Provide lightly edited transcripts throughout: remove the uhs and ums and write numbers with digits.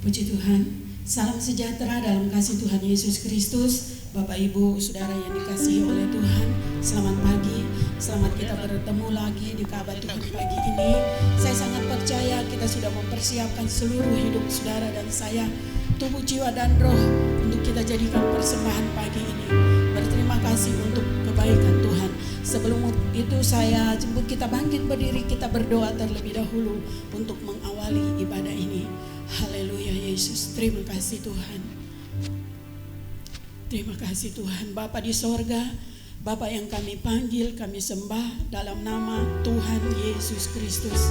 Puji Tuhan, salam sejahtera dalam kasih Tuhan Yesus Kristus. Bapak Ibu Saudara yang dikasihi oleh Tuhan, selamat pagi. Selamat kita bertemu lagi di kabar Tuhan pagi ini. Saya sangat percaya kita sudah mempersiapkan seluruh hidup saudara dan saya, tubuh, jiwa dan roh, untuk kita jadikan persembahan pagi ini. Berterima kasih untuk kebaikan Tuhan. Sebelum itu saya jemput kita bangkit berdiri, kita berdoa terlebih dahulu untuk mengawali ibadah ini. Haleluya Yesus, terima kasih Tuhan. Terima kasih Tuhan, Bapa di sorga, Bapa yang kami panggil, kami sembah dalam nama Tuhan Yesus Kristus.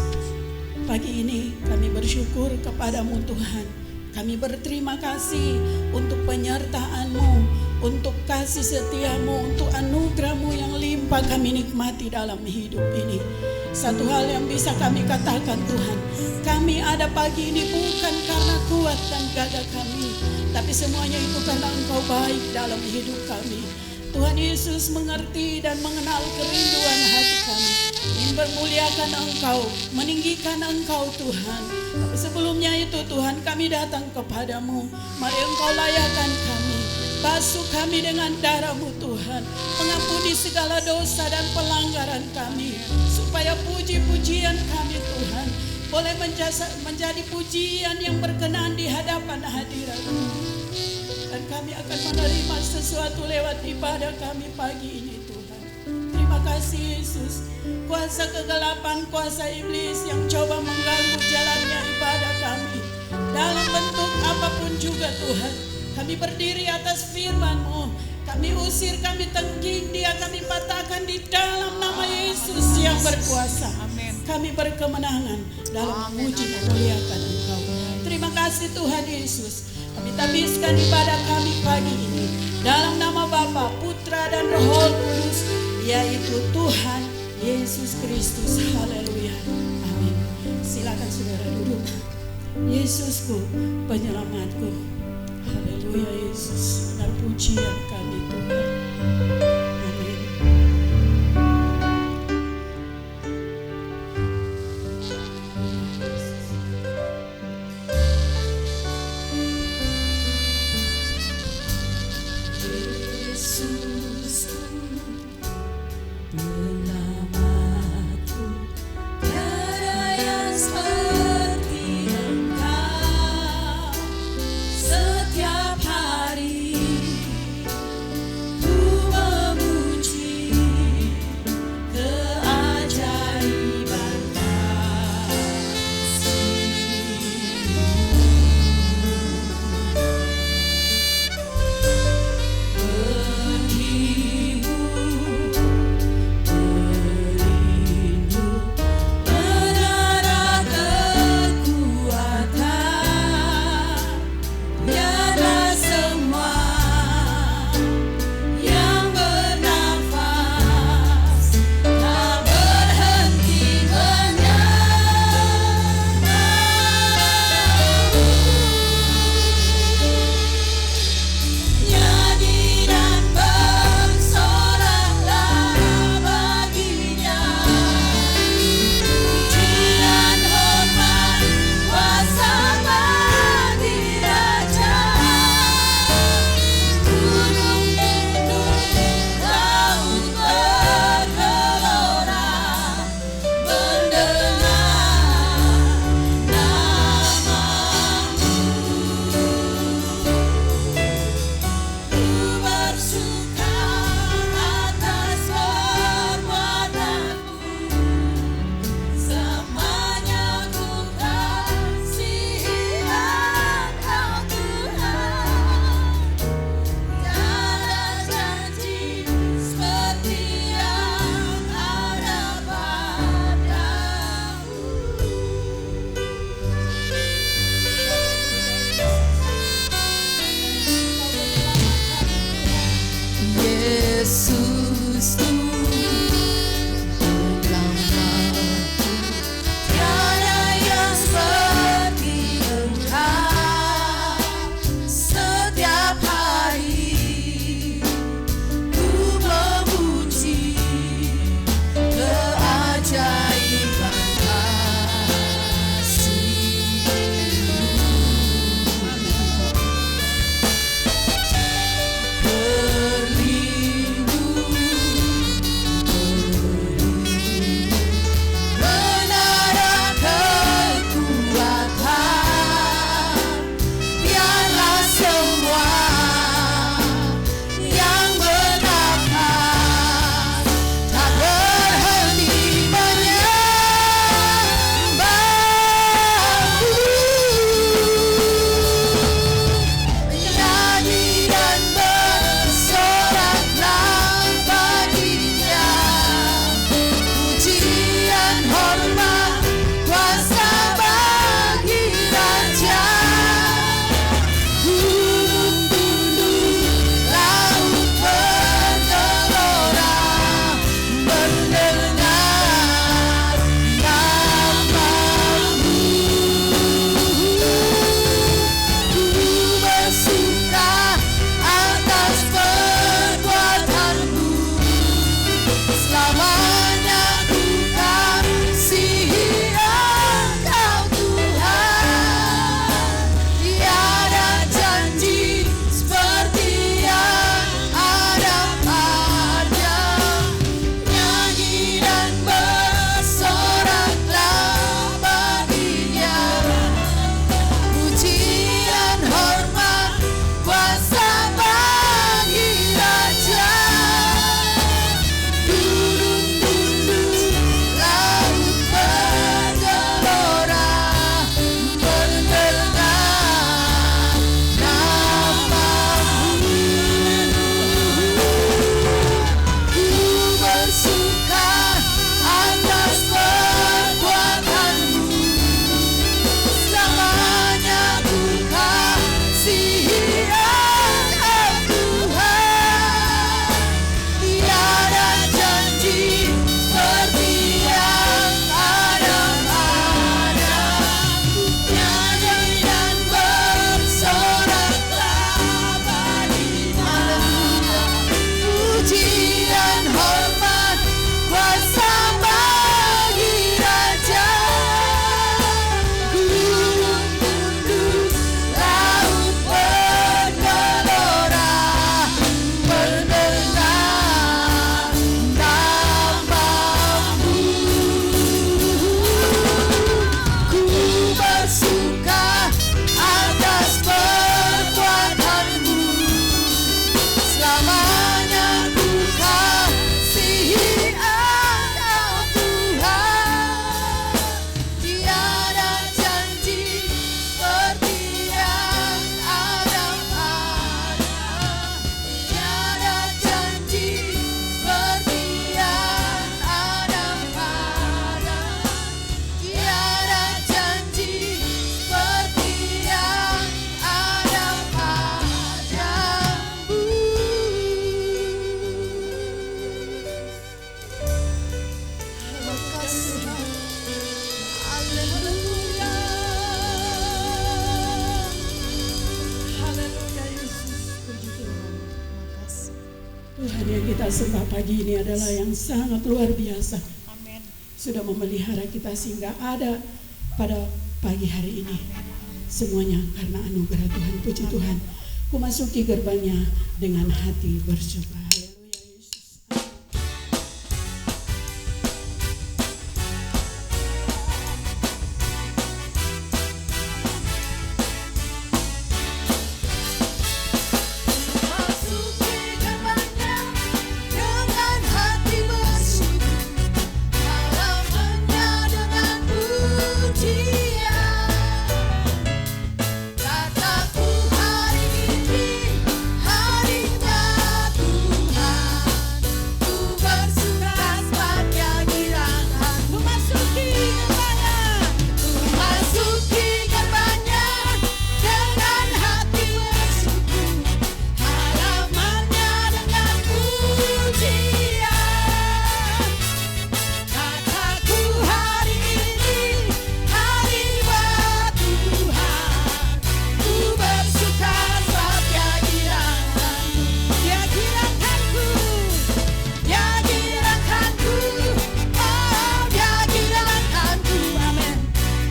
Pagi ini kami bersyukur kepadamu Tuhan. Kami berterima kasih untuk penyertaan-Mu, untuk kasih setiamu, untuk anugerah-Mu yang limpah kami nikmati dalam hidup ini. Satu hal yang bisa kami katakan Tuhan, kami ada pagi ini bukan karena kuat dan gagah kami, tapi semuanya itu karena Engkau baik dalam hidup kami. Tuhan Yesus mengerti dan mengenal kerinduan hati kami, ingin bermuliakan Engkau, meninggikan Engkau Tuhan. Tapi sebelumnya itu Tuhan, kami datang kepadamu, mari Engkau layakan kami, basuh kami dengan darah-Mu Tuhan, mengampuni segala dosa dan pelanggaran kami, supaya puji-pujian kami Tuhan boleh menjadi pujian yang berkenan di hadapan hadirat-Mu. Dan kami akan menerima sesuatu lewat ibadah kami pagi ini Tuhan. Terima kasih Yesus. Kuasa kegelapan, kuasa iblis yang coba mengganggu jalannya ibadah kami, dalam bentuk apapun juga Tuhan, kami berdiri atas firman-Mu. Kami usir, kami tengking dia, kami patahkan di dalam nama Yesus yang berkuasa. Kami berkemenangan dalam memuji memuliakan Engkau. Terima kasih Tuhan Yesus. Kami tabiskan ibadah kami pagi ini dalam nama Bapa, Putra dan Roh Kudus, yaitu Tuhan Yesus Kristus. Haleluya. Amin. Silakan saudara duduk. Yesusku, penyelamatku. Haleluya Yesus. Dan pujian kami Tuhan. Amin. Setiap hari Tuhan yang kita sembah pagi ini adalah yang sangat luar biasa. Amin. Sudah memelihara kita sehingga ada pada pagi hari ini. Semuanya karena anugerah Tuhan. Puji Tuhan. Ku masuki gerbangnya dengan hati bersyukur. Haleluya Yesus. Masuki gerbangnya dengan hati bersyukur, halamannya dengan pujian. Kataku hari ini harinya Tuhan, ku bersuka sebab kegirangan. Ku masuki gerbangnya dengan hati bersyukur, halamannya dengan pujian. Kataku hari ini hari buat Tuhan, ku bersuka sebab Dia giranganku. Dia giranganku, Dia giranganku, oh Dia giranganku, amin.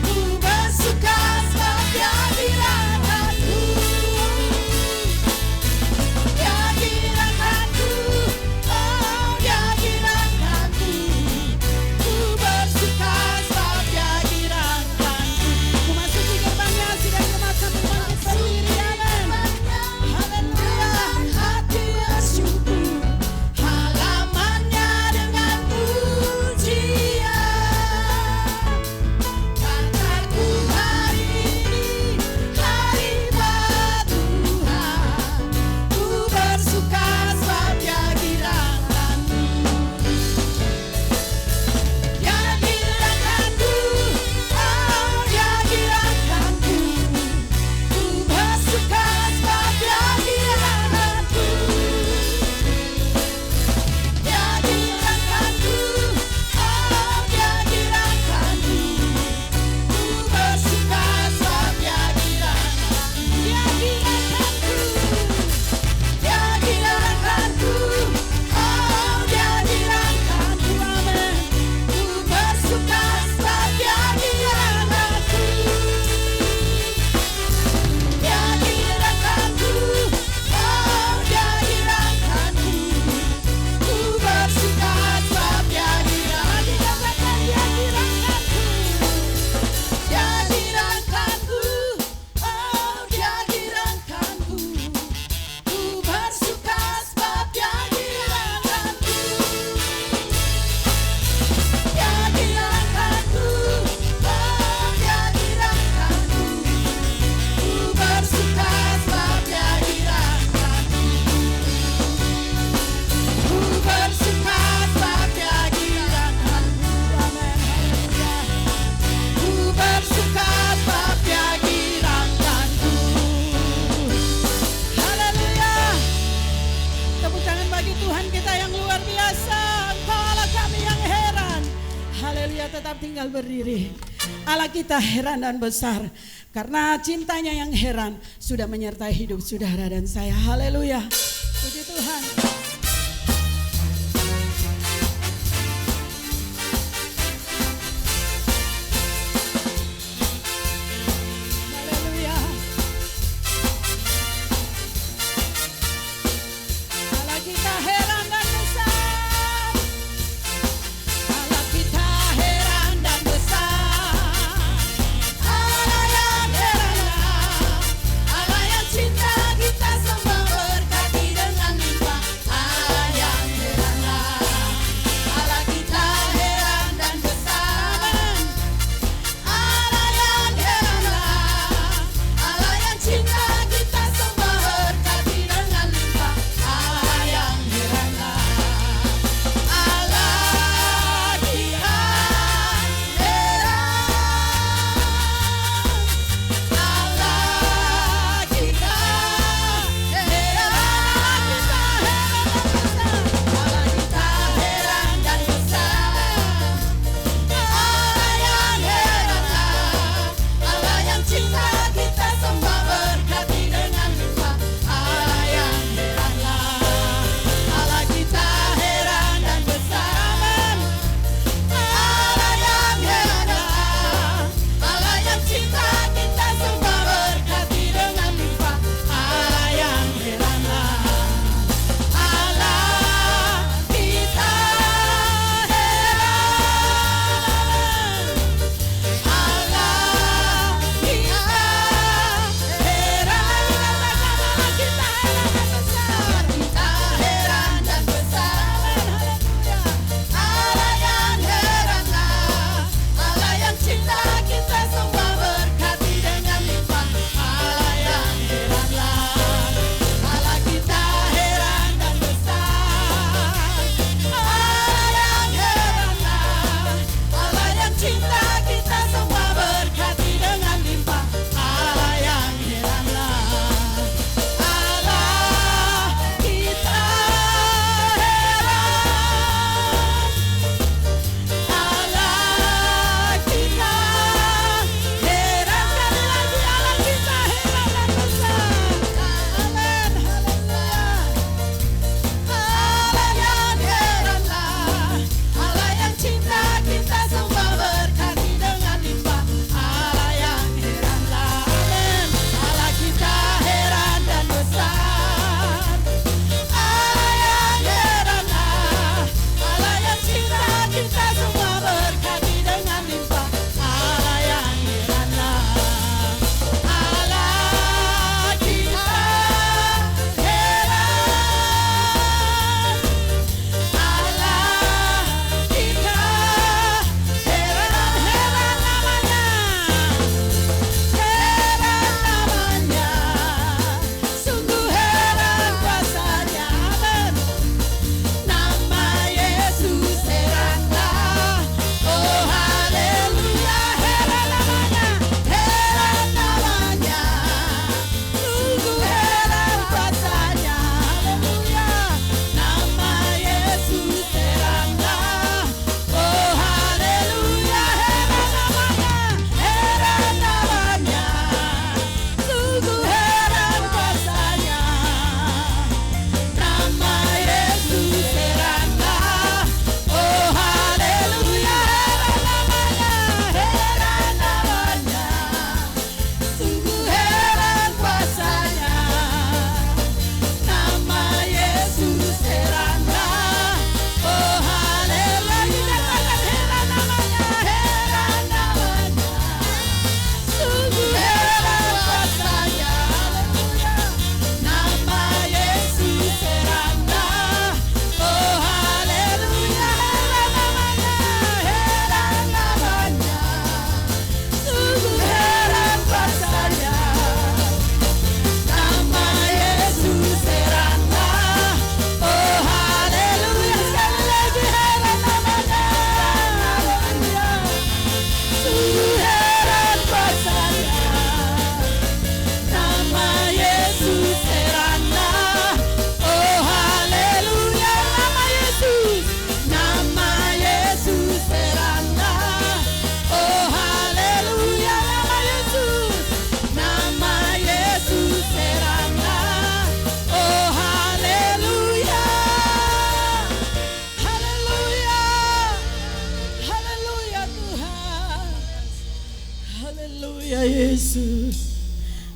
Ku bersuka sebab Dia giranganku. Dia giranganku, oh Dia giranganku. Ku bersuka sebab Dia giranganku. Ku masuki gerbangnya sidang jemaat sambil bangkit berdiri, amin. Haleluya. Hati bersyukur, halamannya dengan pujian. Kataku hari ini hari buat Tuhan, ku bersuka sebab Dia giranganku. Dia giranganku, oh Dia giranganku. Ku bersuka sebab Dia giranganku. Dia giranganku, oh Dia giranganku. Ku bersuka sebab Dia giranganku. Dia giranganku, Dia giranganku, oh Dia giranganku, amin. Ku bersuka sebab Dia giranganku. Dia giranganku, oh Dia giranganku. Ku bersuka sebab Dia giranganku. Dia giranganku, Dia giranganku, oh Dia giranganku. Ku bersuka sebab Dia giranganku. Dia giranganku, oh Dia giranganku. Ku bersuka sebab Dia giranganku. Ku bersuka sebab Dia giranganku, amin. Haleluya. Ku bersuka sebab Dia giranganku. Haleluya. Tepuk tangan bagi Tuhan kita yang luar biasa. Engkau Allah kami yang heran. Haleluya, tetap tinggal berdiri. Allah kita heran dan besar. Karena cintanya yang heran sudah menyertai hidup saudara dan saya. Haleluya. Puji Tuhan. Haleluya. Allah kita heran dan besar. Allah kita heran dan besar. Allah yang heran, Allah yang cinta kita semua berkati dengan limpah.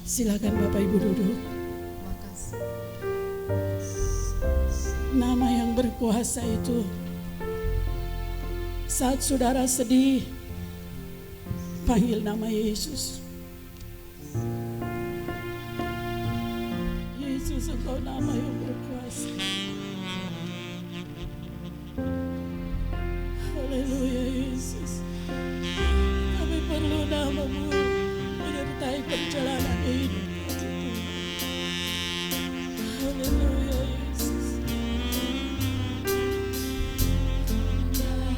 Silakan Bapak Ibu duduk. Nama yang berkuasa itu, saat saudara sedih, panggil nama Yesus. Yesus, Engkau nama yang berkuasa. Haleluya Yesus. Kami perlu nama-Mu menyertai perjalanan hidup kami. Haleluya Yesus.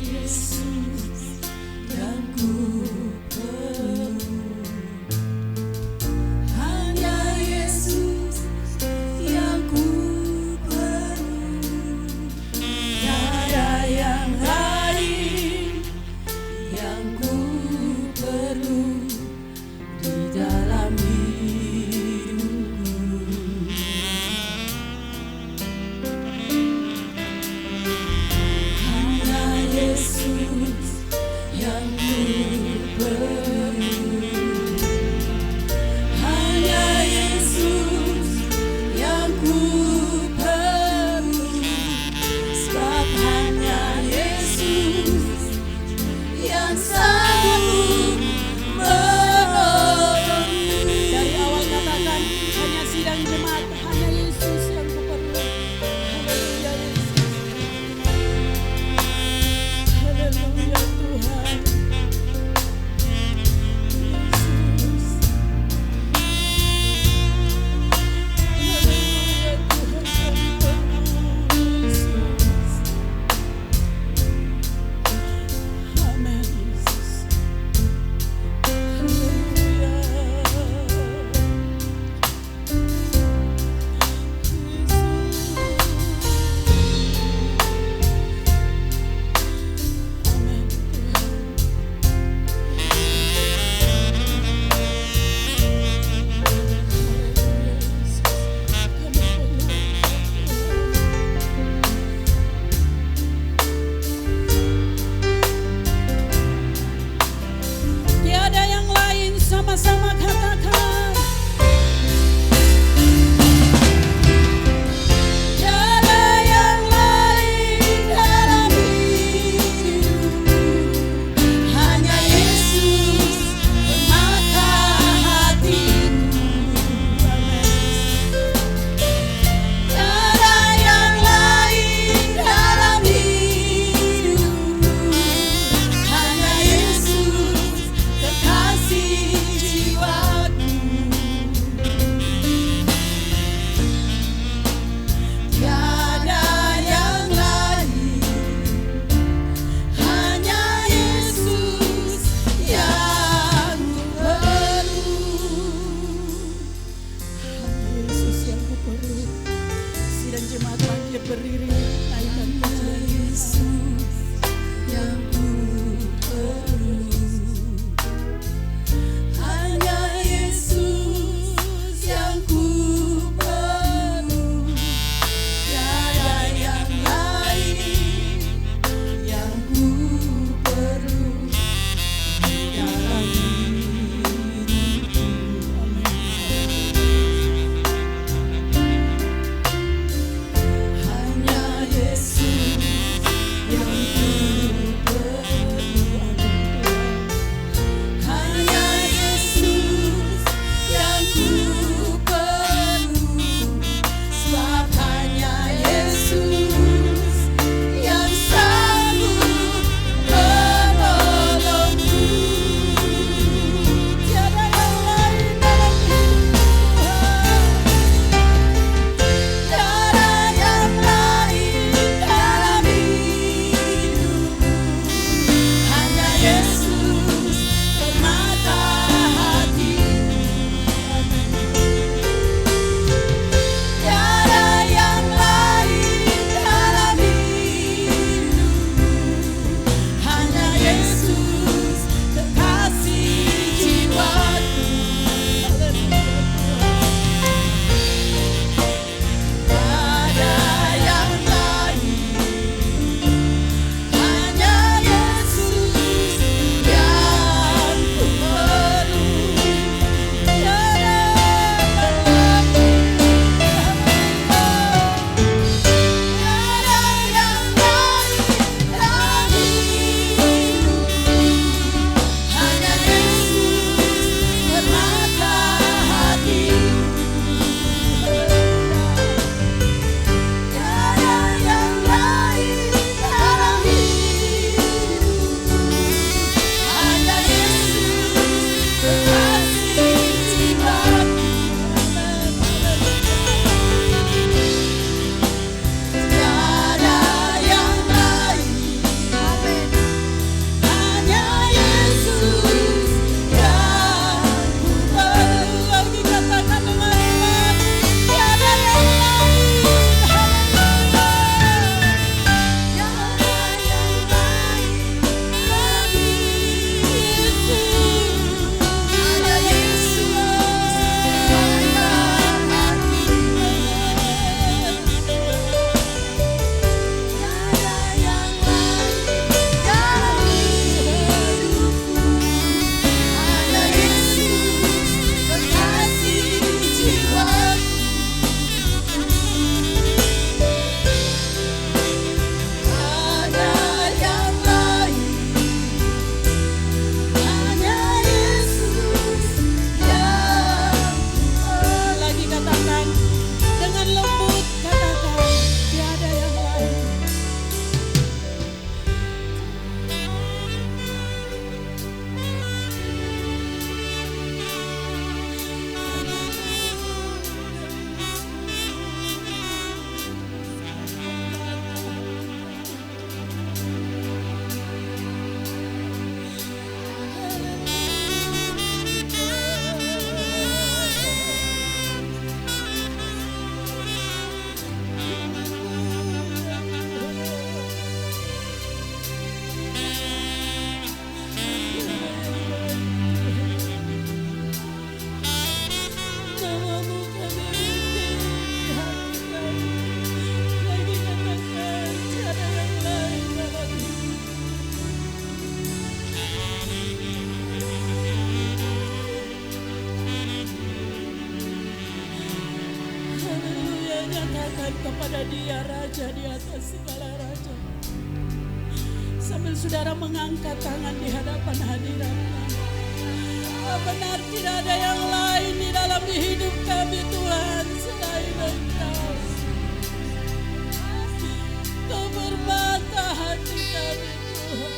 Yesus yang ku perlu, hanya Yesus yang ku percayakan kepada Dia, Raja di atas segala raja. Sambil saudara mengangkat tangan di hadapan hadirat-Nya. Benar tidak ada yang lain di dalam hidup kami Tuhan selain Engkau. Kau bermata hati kami Tuhan.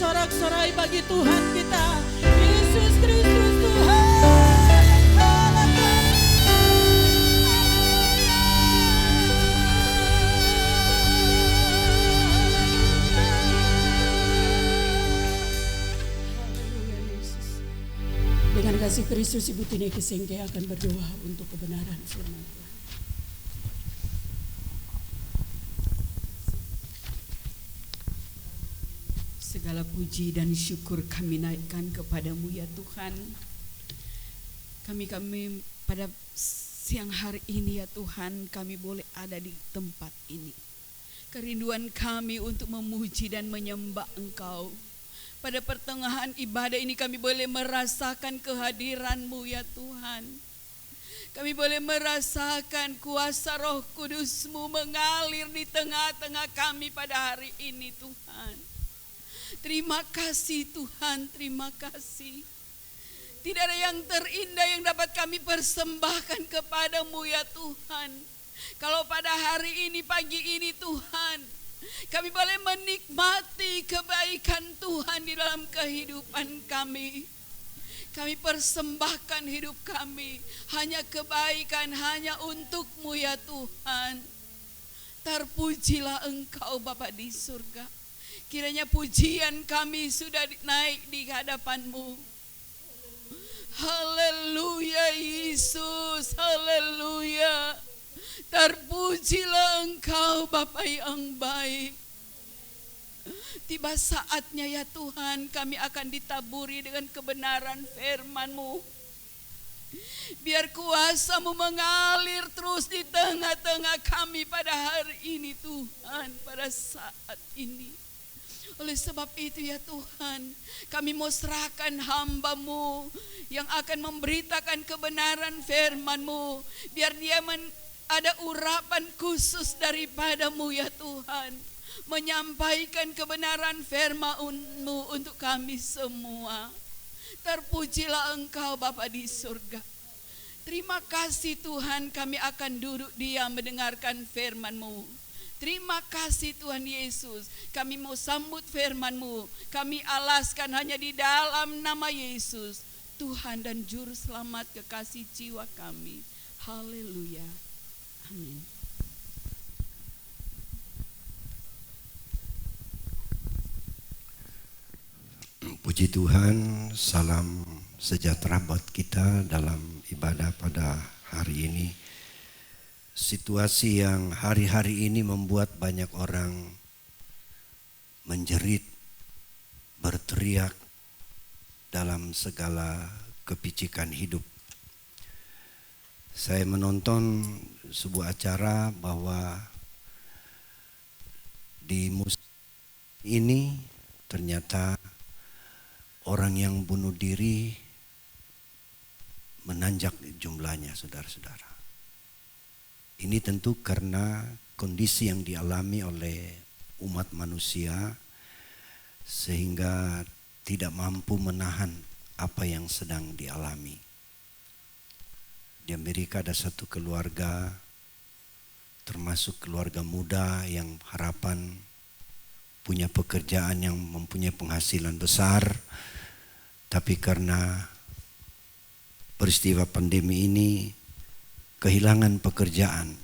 Sorak-sorai bagi Tuhan kita, Yesus Kristus Tuhan. Haleluya Yesus. Dengan kasih Kristus Ibu Tini Kesengke akan berdoa untuk kebenaran firman Tuhan. Segala puji dan syukur kami naikkan kepadamu ya Tuhan. Kami pada siang hari ini ya Tuhan, kami boleh ada di tempat ini. Kerinduan kami untuk memuji dan menyembah Engkau. Pada pertengahan ibadah ini kami boleh merasakan kehadiran-Mu ya Tuhan. Kami boleh merasakan kuasa Roh Kudus-Mu mengalir di tengah-tengah kami pada hari ini Tuhan. Terima kasih Tuhan, terima kasih. Tidak ada yang terindah yang dapat kami persembahkan kepadamu ya Tuhan. Kalau pada hari ini, pagi ini Tuhan, kami boleh menikmati kebaikan Tuhan di dalam kehidupan kami. Kami persembahkan hidup kami, hanya kebaikan, hanya untuk-Mu ya Tuhan. Terpujilah Engkau Bapa di surga. Kiranya pujian kami sudah naik di hadapan-Mu. Haleluya Yesus, haleluya. Terpujilah Engkau Bapa yang baik. Tiba saatnya ya Tuhan, kami akan ditaburi dengan kebenaran firman-Mu. Biar kuasa-Mu mengalir terus di tengah-tengah kami pada hari ini Tuhan, pada saat ini. Oleh sebab itu ya Tuhan, kami mau serahkan hamba-Mu yang akan memberitakan kebenaran firman-Mu. Biar dia ada urapan khusus daripada-Mu ya Tuhan, menyampaikan kebenaran firman-Mu untuk kami semua. Terpujilah Engkau Bapa di surga. Terima kasih Tuhan, kami akan duduk diam mendengarkan firman-Mu. Terima kasih Tuhan Yesus, kami mau sambut firman-Mu. Kami alaskan hanya di dalam nama Yesus, Tuhan dan Juru Selamat kekasih jiwa kami. Haleluya. Amin. Puji Tuhan, salam sejahtera buat kita dalam ibadah pada hari ini. Situasi yang hari-hari ini membuat banyak orang menjerit, berteriak dalam segala kepicikan hidup. Saya menonton sebuah acara bahwa di musim ini ternyata orang yang bunuh diri menanjak jumlahnya, saudara-saudara. Ini tentu karena kondisi yang dialami oleh umat manusia sehingga tidak mampu menahan apa yang sedang dialami. Di Amerika ada satu keluarga, termasuk keluarga muda yang harapan punya pekerjaan yang mempunyai penghasilan besar, tapi karena peristiwa pandemi ini kehilangan pekerjaan,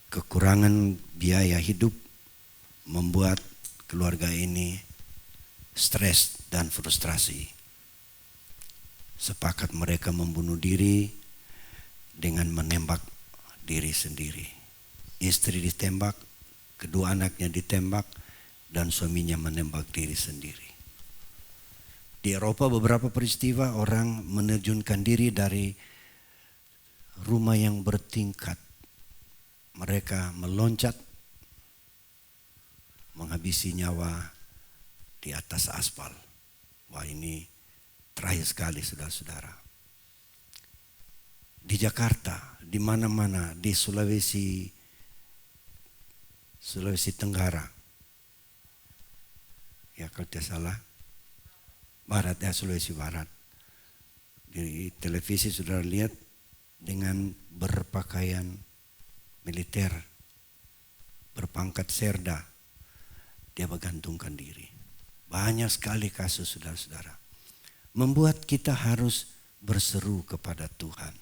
kekurangan biaya hidup membuat keluarga ini stres dan frustrasi. Sepakat mereka membunuh diri dengan menembak diri sendiri. Istri ditembak, kedua anaknya ditembak, dan suaminya menembak diri sendiri. Di Eropa beberapa peristiwa orang menerjunkan diri dari rumah yang bertingkat. Mereka meloncat, menghabisi nyawa di atas aspal. Wah, ini terakhir sekali saudara-saudara. Di Jakarta, di mana-mana, di Sulawesi Tenggara. Ya kalau tidak salah, Barat ya, Sulawesi Barat. Di televisi saudara lihat dengan berpakaian militer, berpangkat serda, dia menggantungkan diri. Banyak sekali kasus saudara-saudara. Membuat kita harus berseru kepada Tuhan.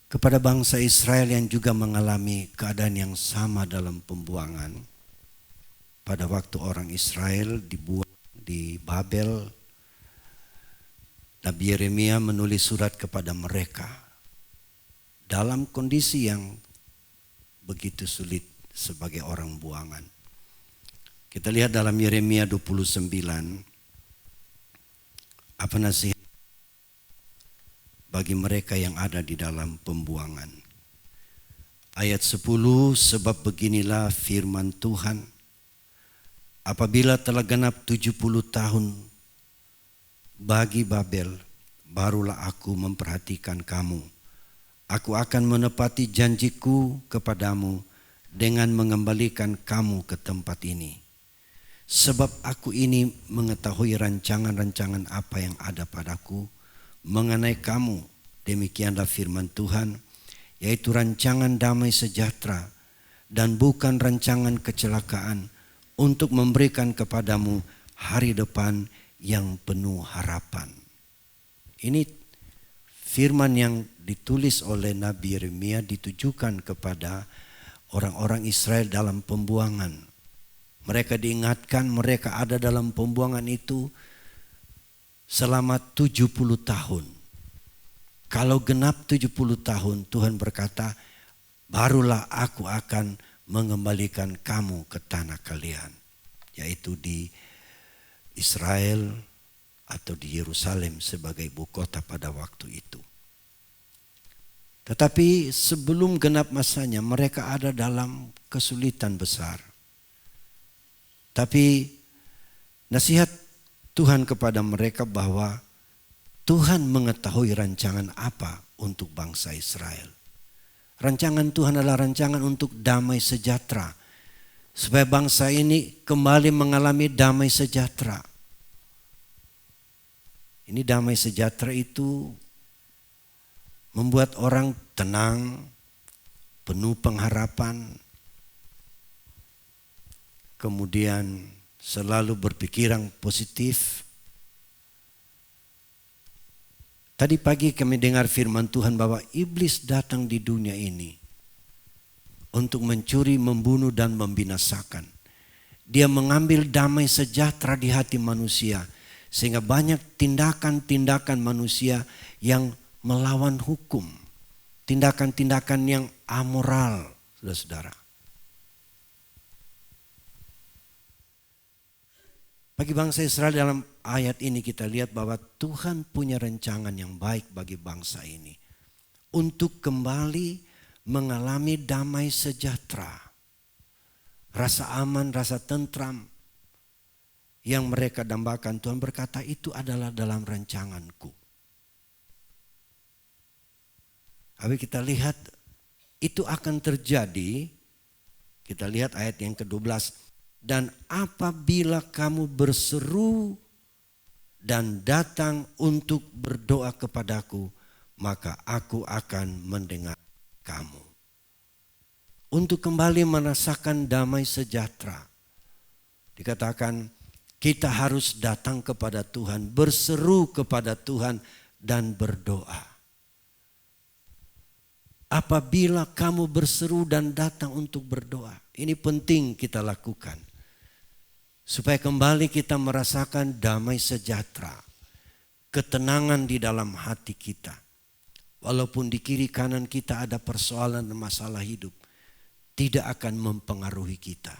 Kepada bangsa Israel yang juga mengalami keadaan yang sama dalam pembuangan. Pada waktu orang Israel dibuang di Babel, Nabi Yeremia menulis surat kepada mereka dalam kondisi yang begitu sulit sebagai orang buangan. Kita lihat dalam Yeremia 29, apa nasihat bagi mereka yang ada di dalam pembuangan. Ayat 10, sebab beginilah firman Tuhan, apabila telah genap 70 tahun bagi Babel, barulah aku memperhatikan kamu. Aku akan menepati janjiku kepadamu dengan mengembalikan kamu ke tempat ini. Sebab aku ini mengetahui rancangan-rancangan apa yang ada padaku mengenai kamu. Demikianlah firman Tuhan, yaitu rancangan damai sejahtera dan bukan rancangan kecelakaan, untuk memberikan kepadamu hari depan yang penuh harapan. Ini firman yang ditulis oleh Nabi Yeremia ditujukan kepada orang-orang Israel dalam pembuangan. Mereka diingatkan mereka ada dalam pembuangan itu selama 70 tahun. Kalau genap 70 tahun, Tuhan berkata, barulah aku akan mengembalikan kamu ke tanah kalian. Yaitu di Israel atau di Yerusalem sebagai ibu kota pada waktu itu. Tetapi sebelum genap masanya mereka ada dalam kesulitan besar. Tapi nasihat Tuhan kepada mereka bahwa Tuhan mengetahui rancangan apa untuk bangsa Israel. Rancangan Tuhan adalah rancangan untuk damai sejahtera. Supaya bangsa ini kembali mengalami damai sejahtera. Ini damai sejahtera itu membuat orang tenang, penuh pengharapan, kemudian selalu berpikiran positif. Tadi pagi kami dengar firman Tuhan bahwa iblis datang di dunia ini untuk mencuri, membunuh dan membinasakan. Dia mengambil damai sejahtera di hati manusia sehingga banyak tindakan-tindakan manusia yang melawan hukum, tindakan-tindakan yang amoral, saudara-saudara. Bagi bangsa Israel dalam ayat ini kita lihat bahwa Tuhan punya rancangan yang baik bagi bangsa ini. Untuk kembali mengalami damai sejahtera. Rasa aman, rasa tentram yang mereka dambakan. Tuhan berkata itu adalah dalam rancanganku. Tapi kita lihat itu akan terjadi. Kita lihat ayat yang ke-12. Dan apabila kamu berseru dan datang untuk berdoa kepadaku, maka aku akan mendengar kamu. Untuk kembali merasakan damai sejahtera. Dikatakan kita harus datang kepada Tuhan, berseru kepada Tuhan dan berdoa. Apabila kamu berseru dan datang untuk berdoa. Ini penting kita lakukan. Supaya kembali kita merasakan damai sejahtera. Ketenangan di dalam hati kita. Walaupun di kiri kanan kita ada persoalan dan masalah hidup. Tidak akan mempengaruhi kita.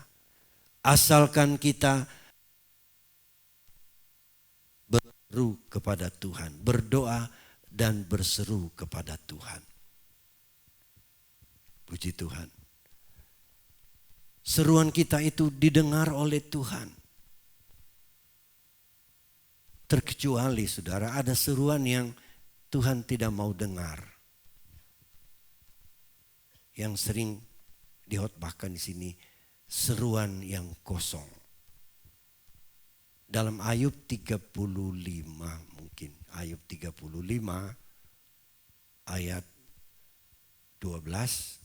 Asalkan kita berseru kepada Tuhan. Berdoa dan berseru kepada Tuhan. Puji Tuhan. Seruan kita itu didengar oleh Tuhan. Terkecuali saudara ada seruan yang Tuhan tidak mau dengar. Yang sering dihotbahkan di sini seruan yang kosong. Dalam Ayub 35 mungkin. Ayub 35 ayat 12.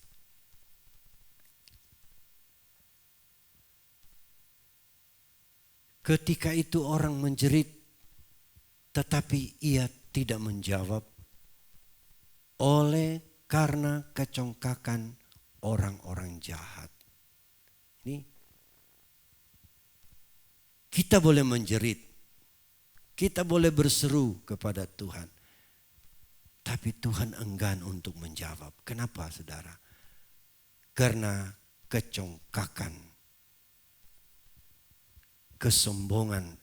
Ketika itu orang menjerit, tetapi ia tidak menjawab oleh karena kecongkakan orang-orang jahat. Ini kita boleh menjerit, kita boleh berseru kepada Tuhan, tapi Tuhan enggan untuk menjawab. Kenapa, saudara? Karena kecongkakan, kesombongan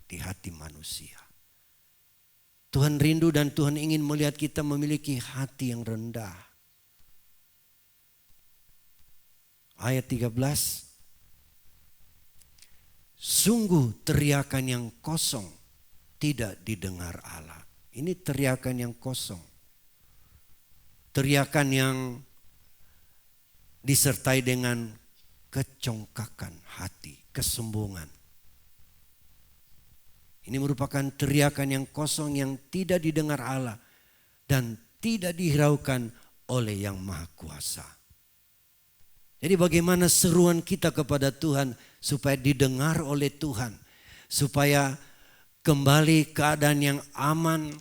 di hati manusia. Tuhan rindu dan Tuhan ingin melihat kita memiliki hati yang rendah. Ayat 13. Sungguh teriakan yang kosong tidak didengar Allah. Ini teriakan yang kosong. Teriakan yang disertai dengan kecongkakan hati, kesombongan. Ini merupakan teriakan yang kosong yang tidak didengar Allah dan tidak dihiraukan oleh Yang Maha Kuasa. Jadi bagaimana seruan kita kepada Tuhan supaya didengar oleh Tuhan, supaya kembali keadaan yang aman,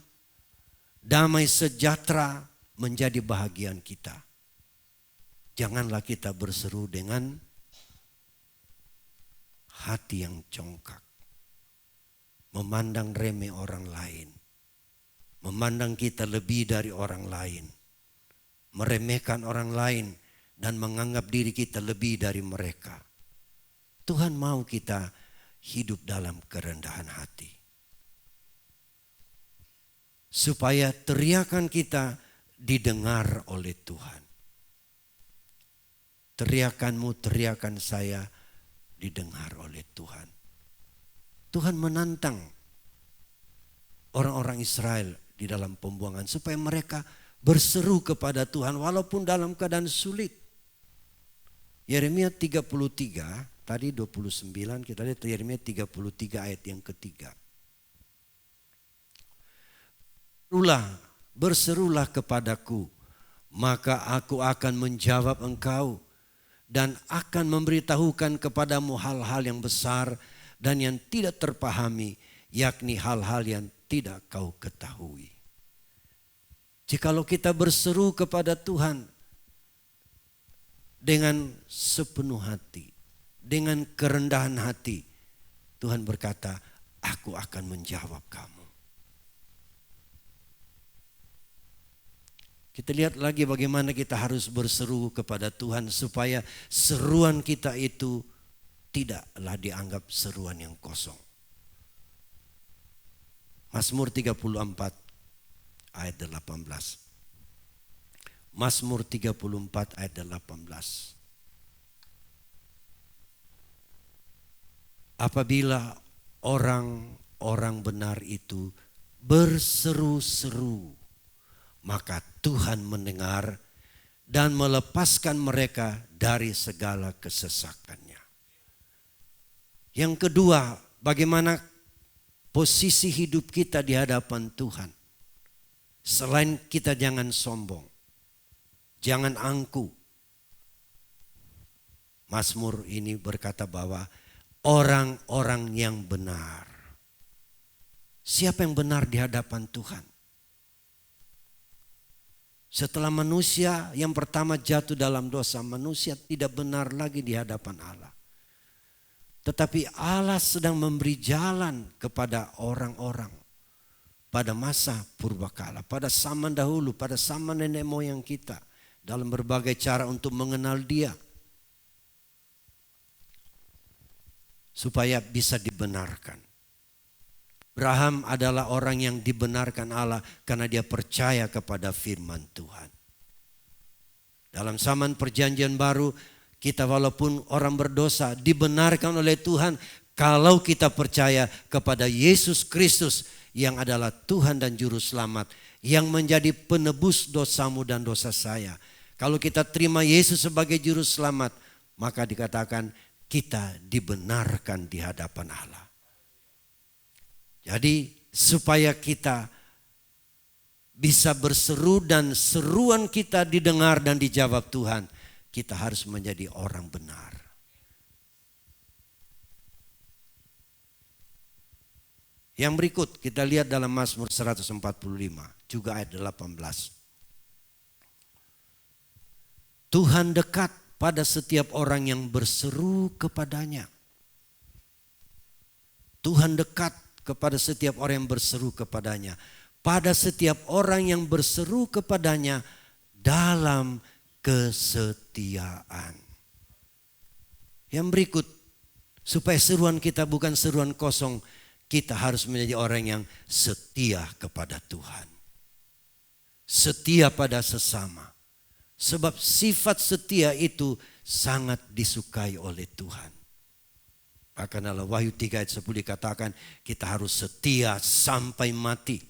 damai sejahtera menjadi bahagian kita. Janganlah kita berseru dengan hati yang congkak, memandang remeh orang lain, memandang kita lebih dari orang lain, meremehkan orang lain dan menganggap diri kita lebih dari mereka. Tuhan mau kita hidup dalam kerendahan hati, supaya teriakan kita didengar oleh Tuhan. Teriakanmu, teriakan saya didengar oleh Tuhan. Tuhan menantang orang-orang Israel di dalam pembuangan supaya mereka berseru kepada Tuhan walaupun dalam keadaan sulit. Yeremia 33, tadi 29, kita lihat Yeremia 33 ayat yang ketiga. Berserulah kepadaku, maka aku akan menjawab engkau dan akan memberitahukan kepadamu hal-hal yang besar dan yang tidak terpahami, yakni hal-hal yang tidak kau ketahui. Jikalau kita berseru kepada Tuhan dengan sepenuh hati, dengan kerendahan hati, Tuhan berkata, aku akan menjawab kamu. Kita lihat lagi bagaimana kita harus berseru kepada Tuhan supaya seruan kita itu tidaklah dianggap seruan yang kosong. Mazmur 34 ayat 18. Mazmur 34 ayat 18. Apabila orang-orang benar itu berseru-seru, maka Tuhan mendengar dan melepaskan mereka dari segala kesesakannya. Yang kedua, bagaimana posisi hidup kita di hadapan Tuhan. Selain kita jangan sombong, jangan angkuh. Mazmur ini berkata bahwa orang-orang yang benar. Siapa yang benar di hadapan Tuhan? Setelah manusia yang pertama jatuh dalam dosa, manusia tidak benar lagi di hadapan Allah. Tetapi Allah sedang memberi jalan kepada orang-orang pada masa purbakala, pada zaman dahulu, pada zaman nenek moyang kita, dalam berbagai cara untuk mengenal Dia, supaya bisa dibenarkan. Abraham adalah orang yang dibenarkan Allah karena dia percaya kepada firman Tuhan. Dalam zaman perjanjian baru, kita walaupun orang berdosa dibenarkan oleh Tuhan kalau kita percaya kepada Yesus Kristus yang adalah Tuhan dan Juru Selamat, yang menjadi penebus dosamu dan dosa saya. Kalau kita terima Yesus sebagai Juru Selamat, maka dikatakan kita dibenarkan di hadapan Allah. Jadi supaya kita bisa berseru dan seruan kita didengar dan dijawab Tuhan, kita harus menjadi orang benar. Yang berikut kita lihat dalam Mazmur 145, juga ayat 18. Tuhan dekat pada setiap orang yang berseru kepadanya. Tuhan dekat kepada setiap orang yang berseru kepadanya. Pada setiap orang yang berseru kepadanya dalam kesetiaan. Yang berikut, supaya seruan kita bukan seruan kosong, kita harus menjadi orang yang setia kepada Tuhan. Setia pada sesama. Sebab sifat setia itu sangat disukai oleh Tuhan. Bahkan dalam Wahyu 3 ayat 10 dikatakan kita harus setia sampai mati.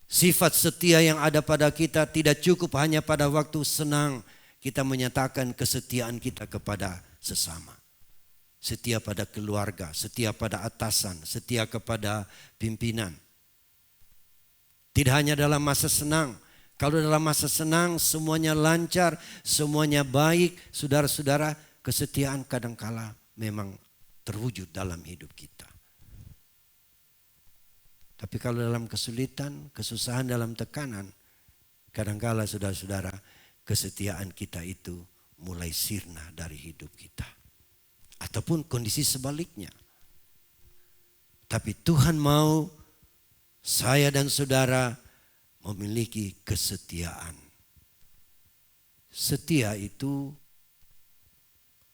Sifat setia yang ada pada kita tidak cukup hanya pada waktu senang kita menyatakan kesetiaan kita kepada sesama. setia pada keluarga, setia pada atasan, setia kepada pimpinan. Tidak hanya dalam masa senang. Kalau dalam masa senang semuanya lancar, semuanya baik, saudara-saudara, kesetiaan kadangkala memang terwujud dalam hidup kita. Tapi kalau dalam kesulitan, kesusahan, dalam tekanan, kadangkala saudara-saudara, kesetiaan kita itu mulai sirna dari hidup kita. Ataupun kondisi sebaliknya. Tapi Tuhan mau saya dan saudara memiliki kesetiaan. Setia itu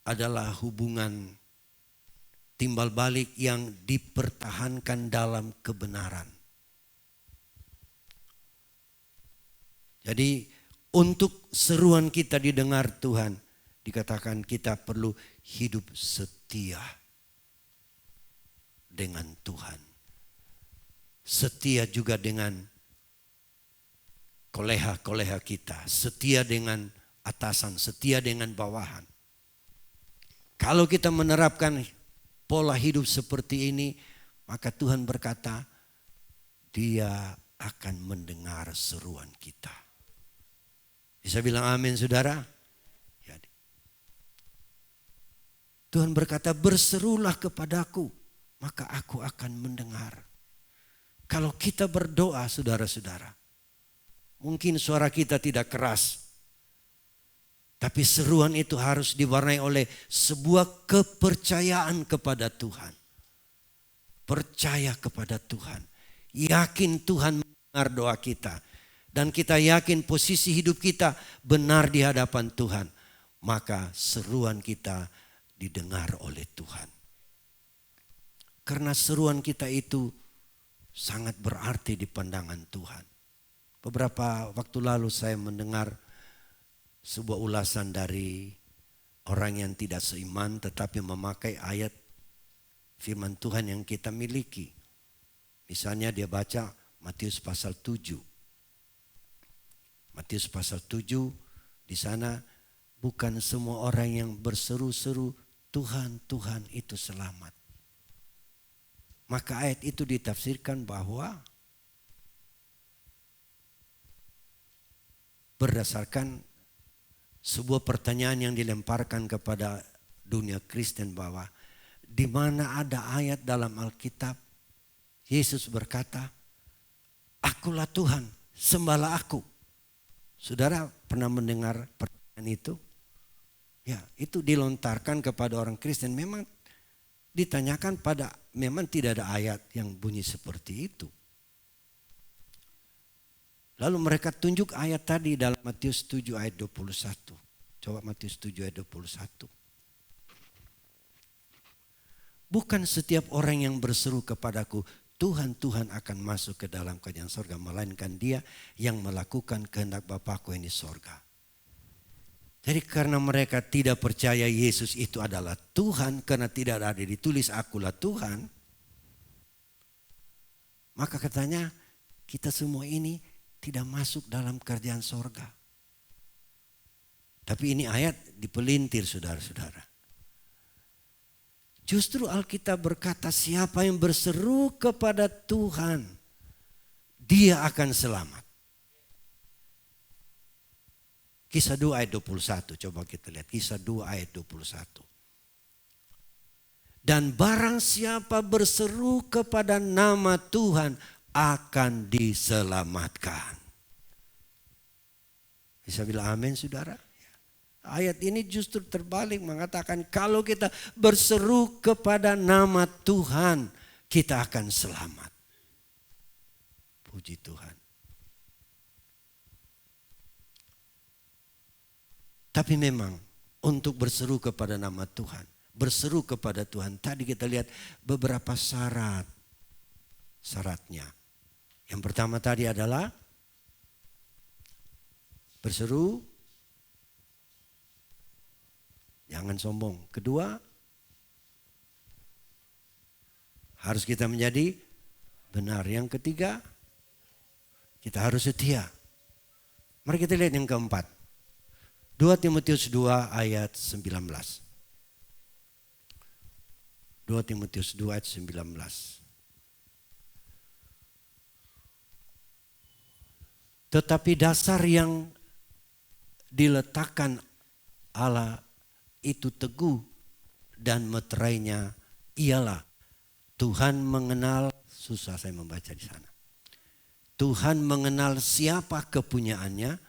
adalah hubungan timbal balik yang dipertahankan dalam kebenaran. Jadi untuk seruan kita didengar Tuhan, dikatakan kita perlu hidup setia dengan Tuhan. Setia juga dengan koleha-koleha kita. Setia dengan atasan, setia dengan bawahan. Kalau kita menerapkan pola hidup seperti ini, maka Tuhan berkata, Dia akan mendengar seruan kita. Bisa bilang amin saudara? Ya. Tuhan berkata, berserulah kepadaku, maka aku akan mendengar. Kalau kita berdoa saudara-saudara, mungkin suara kita tidak keras. Tapi seruan itu harus diwarnai oleh sebuah kepercayaan kepada Tuhan. Percaya kepada Tuhan. Yakin Tuhan mendengar doa kita. Dan kita yakin posisi hidup kita benar di hadapan Tuhan. Maka seruan kita didengar oleh Tuhan. Karena seruan kita itu sangat berarti di pandangan Tuhan. Beberapa waktu lalu saya mendengar sebuah ulasan dari orang yang tidak seiman tetapi memakai ayat firman Tuhan yang kita miliki. Misalnya dia baca Matius pasal 7. Matius pasal 7 di sana bukan semua orang yang berseru-seru Tuhan, Tuhan itu selamat. Maka ayat itu ditafsirkan bahwa berdasarkan sebuah pertanyaan yang dilemparkan kepada dunia Kristen bahwa di mana ada ayat dalam Alkitab Yesus berkata, akulah Tuhan, sembahlah aku. Saudara pernah mendengar pertanyaan itu? Ya, itu dilontarkan kepada orang Kristen. Memang ditanyakan memang tidak ada ayat yang bunyi seperti itu. Lalu mereka tunjuk ayat tadi dalam Matius 7 ayat 21. Coba Matius 7 ayat 21. Bukan setiap orang yang berseru kepadaku, Tuhan, Tuhan akan masuk ke dalam kerajaan sorga. Melainkan dia yang melakukan kehendak Bapakku yang di sorga. Jadi karena mereka tidak percaya Yesus itu adalah Tuhan, karena tidak ada ditulis akulah Tuhan, maka katanya kita semua ini tidak masuk dalam kerajaan sorga. Tapi ini ayat dipelintir saudara-saudara. Justru Alkitab berkata siapa yang berseru kepada Tuhan, dia akan selamat. Kisah 2 ayat 21, coba kita lihat. Kisah 2 ayat 21. Dan barang siapa berseru kepada nama Tuhan akan diselamatkan. Bisa bilang amin saudara? Ayat ini justru terbalik mengatakan kalau kita berseru kepada nama Tuhan kita akan selamat. Puji Tuhan. Tapi memang untuk berseru kepada nama Tuhan, berseru kepada Tuhan, tadi kita lihat beberapa syaratnya. Yang pertama tadi adalah berseru, jangan sombong. Kedua, harus kita menjadi benar. Yang ketiga, kita harus setia. Mari kita lihat yang keempat. 2 Timotius 2 ayat 19. 2 2 Timotius 2 ayat 19. Tetapi dasar yang diletakkan Allah itu teguh dan meterainya ialah Tuhan mengenal, susah saya membaca di sana. Tuhan mengenal siapa kepunyaannya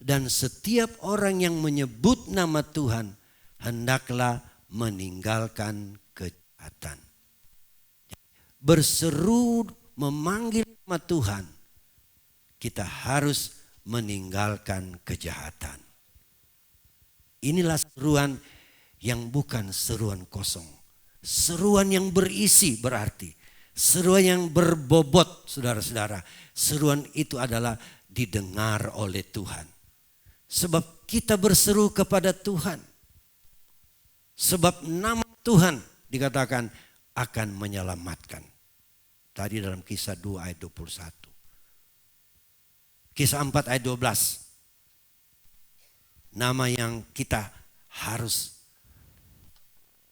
dan setiap orang yang menyebut nama Tuhan hendaklah meninggalkan kejahatan. Berseru memanggil nama Tuhan, kita harus meninggalkan kejahatan. Inilah seruan yang bukan seruan kosong. Seruan yang berisi berarti. Seruan yang berbobot, saudara-saudara. Seruan itu adalah didengar oleh Tuhan. Sebab kita berseru kepada Tuhan. Sebab nama Tuhan dikatakan akan menyelamatkan. Tadi dalam Kisah 2 ayat 21. Kisah 4 ayat 12. Nama yang kita harus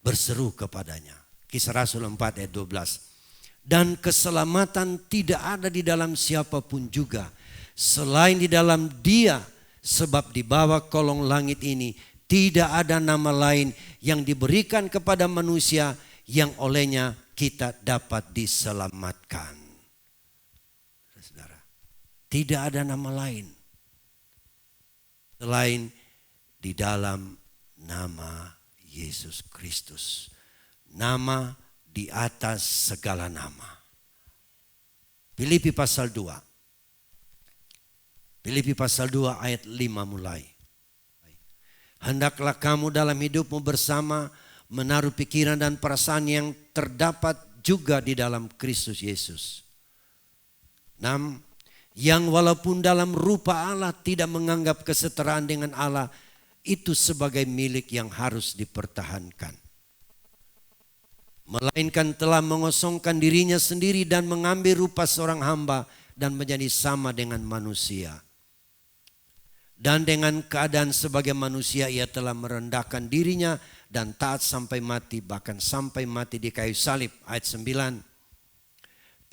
berseru kepadanya. Kisah Rasul 4 ayat 12. Dan keselamatan tidak ada di dalam siapapun juga selain di dalam Dia, sebab di bawah kolong langit ini tidak ada nama lain yang diberikan kepada manusia yang olehnya kita dapat diselamatkan. Saudara, tidak ada nama lain selain di dalam nama Yesus Kristus. Nama di atas segala nama. Filipi pasal 2. Filipi pasal 2 ayat 5 mulai. Hendaklah kamu dalam hidupmu bersama menaruh pikiran dan perasaan yang terdapat juga di dalam Kristus Yesus. 6. Yang walaupun dalam rupa Allah tidak menganggap kesetaraan dengan Allah itu sebagai milik yang harus dipertahankan. Melainkan telah mengosongkan dirinya sendiri dan mengambil rupa seorang hamba dan menjadi sama dengan manusia. Dan dengan keadaan sebagai manusia ia telah merendahkan dirinya dan taat sampai mati, bahkan sampai mati di kayu salib. Ayat 9.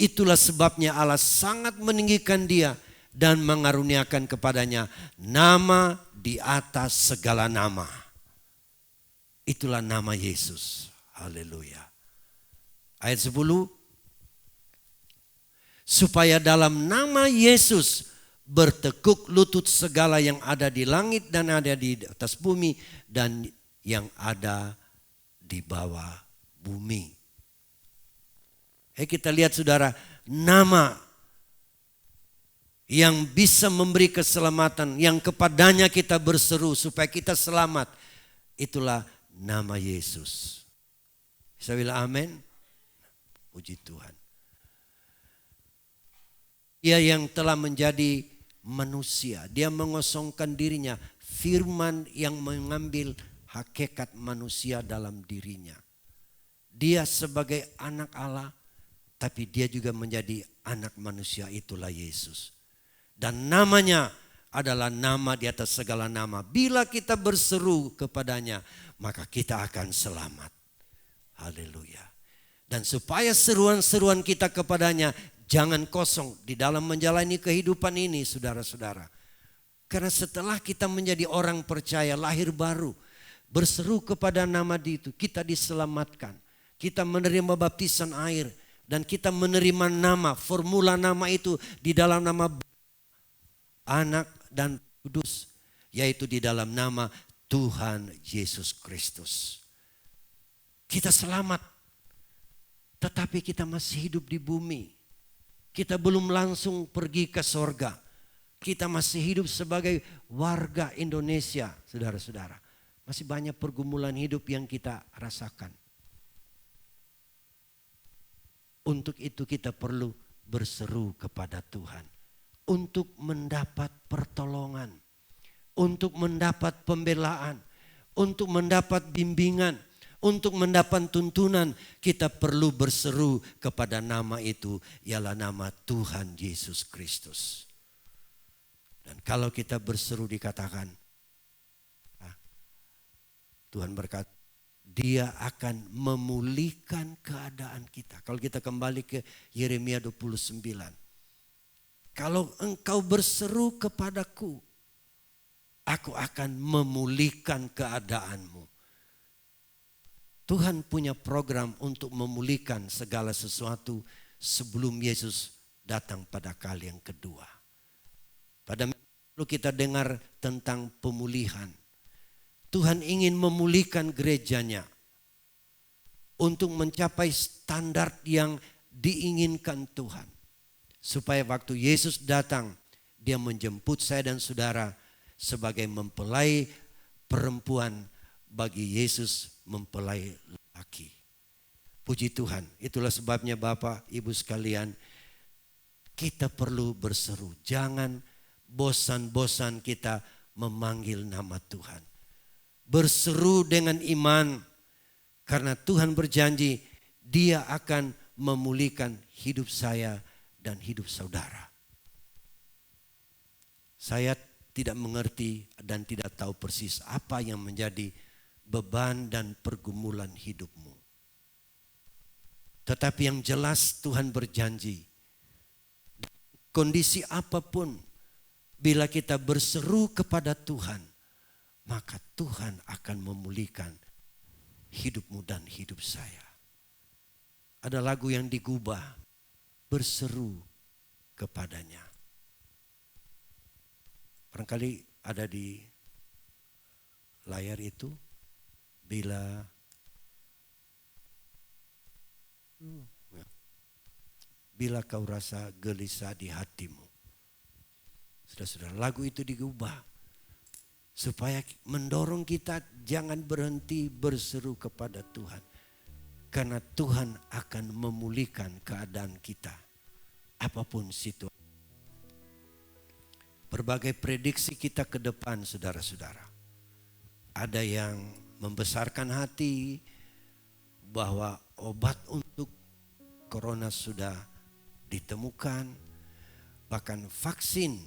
Itulah sebabnya Allah sangat meninggikan dia dan mengaruniakan kepadanya nama di atas segala nama. Itulah nama Yesus. Haleluya. Ayat 10. Supaya dalam nama Yesus bertekuk lutut segala yang ada di langit dan ada di atas bumi dan yang ada di bawah bumi. Kita lihat saudara, nama yang bisa memberi keselamatan, yang kepadanya kita berseru supaya kita selamat, itulah nama Yesus. Bisa bilang amin? Puji Tuhan. Dia yang telah menjadi manusia, dia mengosongkan dirinya, firman yang mengambil hakikat manusia dalam dirinya. Dia sebagai anak Allah, tapi dia juga menjadi anak manusia, itulah Yesus. Dan namanya adalah nama di atas segala nama. Bila kita berseru kepadanya, maka kita akan selamat. Haleluya. Dan supaya seruan-seruan kita kepadanya jangan kosong di dalam menjalani kehidupan ini, saudara-saudara. Karena setelah kita menjadi orang percaya, lahir baru, berseru kepada nama itu, kita diselamatkan. Kita menerima baptisan air dan kita menerima nama, formula nama itu di dalam nama Anak dan Kudus, yaitu di dalam nama Tuhan Yesus Kristus. Kita selamat, tetapi kita masih hidup di bumi. Kita belum langsung pergi ke sorga. Kita masih hidup sebagai warga Indonesia, saudara-saudara. Masih banyak pergumulan hidup yang kita rasakan. Untuk itu kita perlu berseru kepada Tuhan. Untuk mendapat pertolongan, untuk mendapat pembelaan, untuk mendapat bimbingan, untuk mendapat tuntunan, kita perlu berseru kepada nama itu, ialah nama Tuhan Yesus Kristus. Dan kalau kita berseru dikatakan, Tuhan berkata, Dia akan memulihkan keadaan kita. Kalau kita kembali ke Yeremia 29. Kalau engkau berseru kepadaku, aku akan memulihkan keadaanmu. Tuhan punya program untuk memulihkan segala sesuatu sebelum Yesus datang pada kali yang kedua. Pada minggu kita dengar tentang pemulihan. Tuhan ingin memulihkan gerejanya untuk mencapai standar yang diinginkan Tuhan. Supaya waktu Yesus datang, dia menjemput saya dan saudara sebagai mempelai perempuan bagi Yesus mempelai laki. Puji Tuhan, itulah sebabnya Bapak, Ibu sekalian, kita perlu berseru. Jangan bosan-bosan kita memanggil nama Tuhan. Berseru dengan iman, karena Tuhan berjanji Dia akan memulihkan hidup saya dan hidup saudara. Saya tidak mengerti dan tidak tahu persis apa yang menjadi beban dan pergumulan hidupmu. Tetapi yang jelas Tuhan berjanji, kondisi apapun, bila kita berseru kepada Tuhan, maka Tuhan akan memulihkan hidupmu dan hidup saya. Ada lagu yang digubah, berseru kepadanya. Barangkali ada di layar itu. Bila kau rasa gelisah di hatimu. Saudara-saudara, lagu itu digubah supaya mendorong kita jangan berhenti berseru kepada Tuhan. Karena Tuhan akan memulihkan keadaan kita. Apapun situasi. Berbagai prediksi kita ke depan, saudara-saudara. Ada yang membesarkan hati bahwa obat untuk corona sudah ditemukan. Bahkan vaksin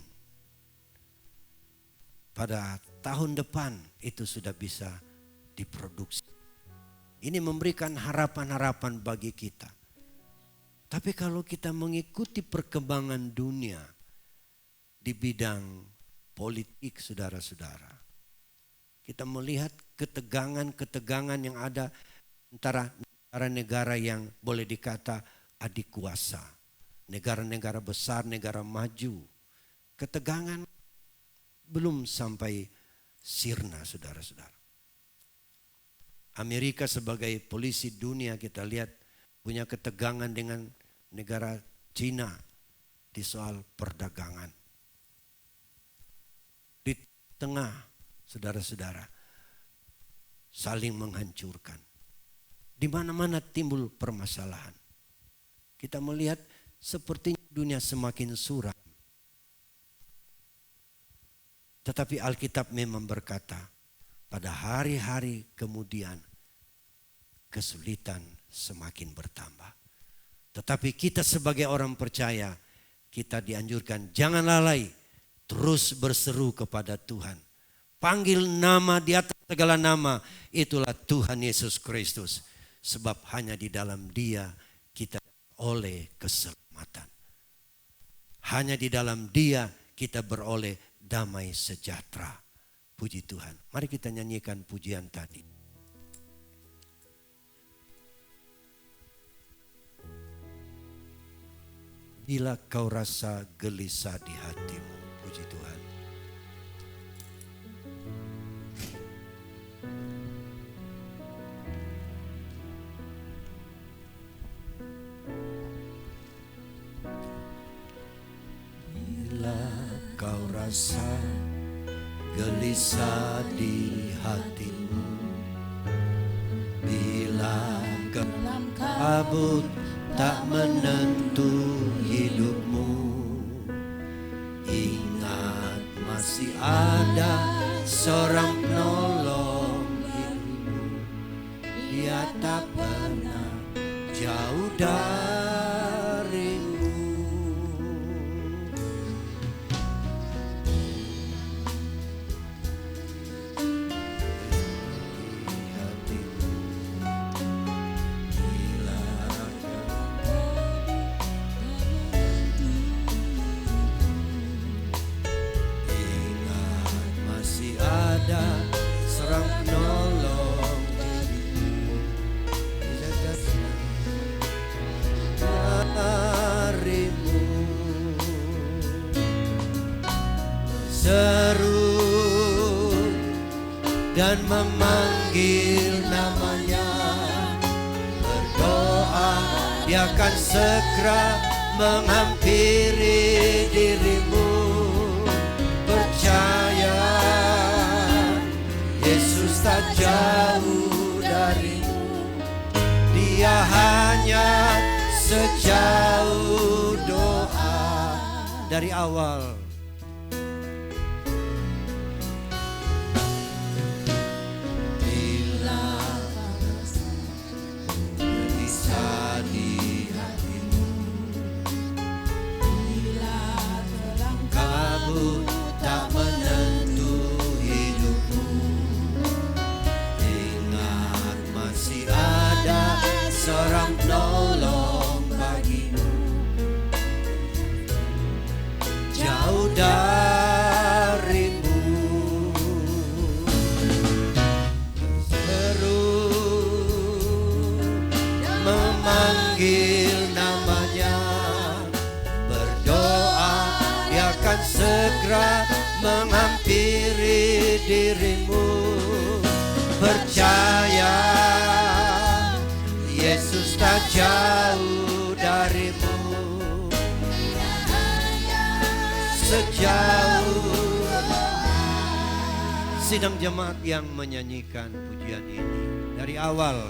pada tahun depan itu sudah bisa diproduksi. Ini memberikan harapan-harapan bagi kita. Tapi kalau kita mengikuti perkembangan dunia di bidang politik, saudara-saudara, kita melihat ketegangan-ketegangan yang ada antara negara-negara yang boleh dikata adik kuasa. Negara-negara besar, negara maju. Ketegangan belum sampai sirna, saudara-saudara. Amerika sebagai polisi dunia kita lihat punya ketegangan dengan negara Cina di soal perdagangan. Di tengah, saudara-saudara, saling menghancurkan. Di mana-mana timbul permasalahan. Kita melihat seperti dunia semakin suram. Tetapi Alkitab memang berkata, pada hari-hari kemudian kesulitan semakin bertambah. Tetapi kita sebagai orang percaya, kita dianjurkan jangan lalai, terus berseru kepada Tuhan. Panggil nama di atas segala nama, itulah Tuhan Yesus Kristus. Sebab hanya di dalam Dia kita oleh keselamatan. Hanya di dalam Dia kita beroleh damai sejahtera. Puji Tuhan. Mari kita nyanyikan pujian tadi. Bila kau rasa gelisah di hatimu, puji Tuhan. Bila kau rasa gelisah di hatimu, bila gelap kabut tak menentu hidupmu, ingat masih ada seorang penolong hidupmu. Dia tak pernah jauh darimu. dan memanggil namanya. Berdoa, Dia akan segera menghampiri dirimu. Percaya, Yesus tak jauh darimu. Dia hanya sejauh doa. Dari awal seorang penolong bagimu, jauh darimu. Seru memanggil namanya. Berdoa, Dia akan segera menghampiri dirimu. Percaya, Yesus tak jauh darimu. Sejauh. Sidang jemaat yang menyanyikan pujian ini dari awal.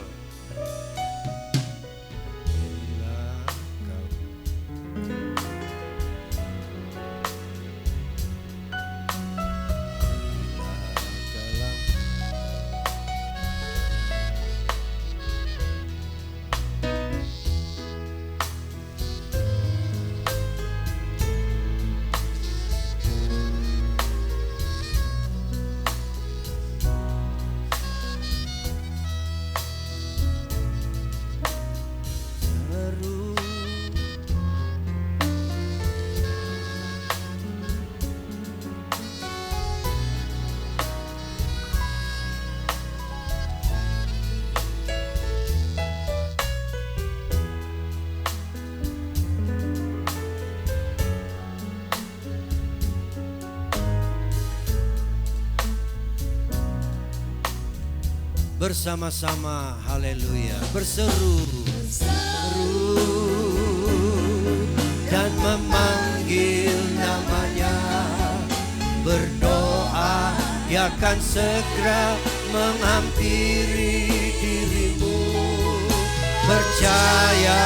Bersama-sama, haleluya, berseru, dan memanggil namanya. Berdoa, Dia akan segera menghampiri dirimu. Percaya,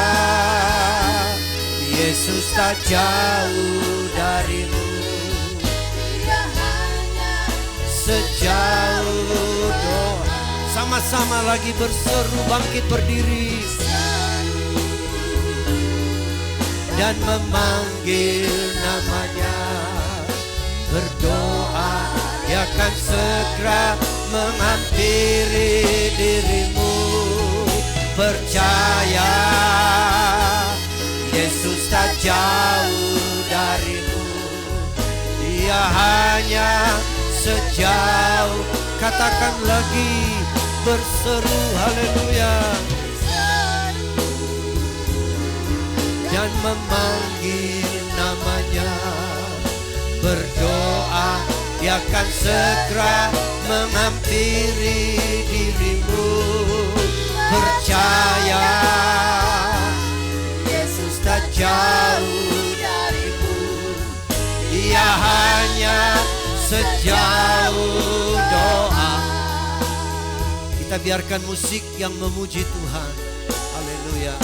Yesus tak jauh darimu. Dia hanya sejauh doa. Sama-sama lagi berseru, bangkit berdiri dan memanggil namanya. Berdoa, Dia akan segera menghampiri dirimu. Percaya, Yesus tak jauh darimu. Dia hanya sejauh. Katakan lagi, berseru, haleluya, dan memanggil namanya. Berdoa, Dia akan segera menghampiri dirimu. Percaya, Yesus tak jauh darimu. Dia hanya sejauh doa. Kita biarkan musik yang memuji Tuhan. Haleluya.